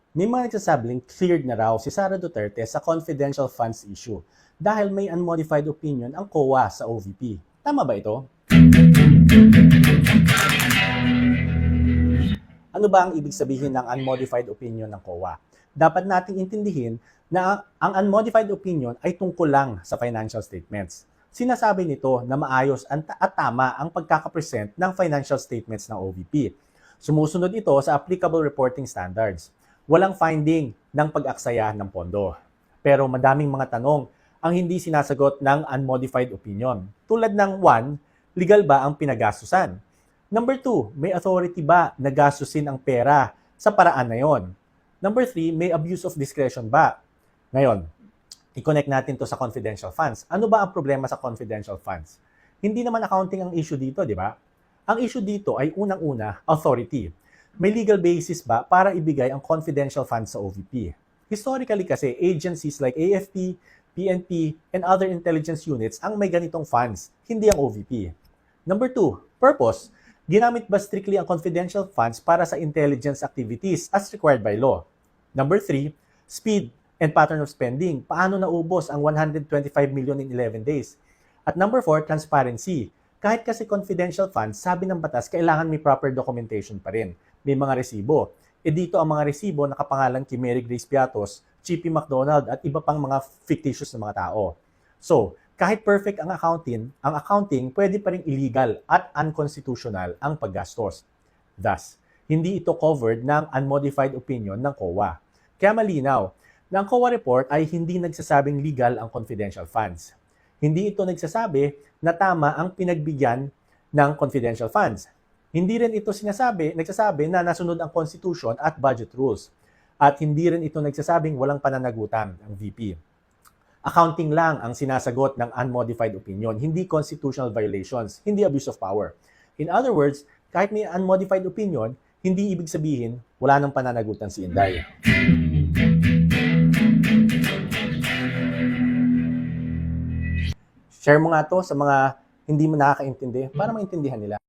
May mga nagsasabing cleared na raw si Sara Duterte sa confidential funds issue dahil may unmodified opinion ang COA sa OVP. Tama ba ito? Ano ba ang ibig sabihin ng unmodified opinion ng COA? Dapat nating intindihin na ang unmodified opinion ay tungkol lang sa financial statements. Sinasabi nito na maayos at tama ang pagkakapresent ng financial statements ng OVP. Sumusunod ito sa applicable reporting standards. Walang finding ng pag-aksaya ng pondo. Pero madaming mga tanong ang hindi sinasagot ng unmodified opinion. Tulad ng 1, legal ba ang pinagastusan? Number 2, may authority ba na gastusin ang pera sa paraan na yon? Number 3, may abuse of discretion ba? Ngayon, i-connect natin to sa confidential funds. Ano ba ang problema sa confidential funds? Hindi naman accounting ang issue dito, di ba? Ang issue dito ay unang-una, authority. May legal basis ba para ibigay ang confidential funds sa OVP? Historically kasi, agencies like AFP, PNP, and other intelligence units ang may ganitong funds, hindi ang OVP. Number 2, purpose. Ginamit ba strictly ang confidential funds para sa intelligence activities as required by law? Number 3, speed and pattern of spending. Paano naubos ang 125 million in 11 days? At number 4, transparency. Kahit kasi confidential funds, sabi ng batas, kailangan may proper documentation pa rin. May mga resibo. E dito ang mga resibo nakapangalan kay Mary Grace Piatos, Chippy McDonald at iba pang mga fictitious na mga tao. So, kahit perfect ang accounting pwede pa rin illegal at unconstitutional ang paggastos. Thus, hindi ito covered ng unmodified opinion ng COA. Kaya malinaw na ang COA report ay hindi nagsasabing legal ang confidential funds. Hindi ito nagsasabi na tama ang pinagbigyan ng confidential funds. Hindi rin ito nagsasabi na nasunod ang Constitution at budget rules. At hindi rin ito nagsasabing walang pananagutan ang VP. Accounting lang ang sinasagot ng unmodified opinion, hindi constitutional violations, hindi abuse of power. In other words, kahit may unmodified opinion, hindi ibig sabihin wala nang pananagutan si Inday. Share mo nga to sa mga hindi mo nakakaintindi para maintindihan nila.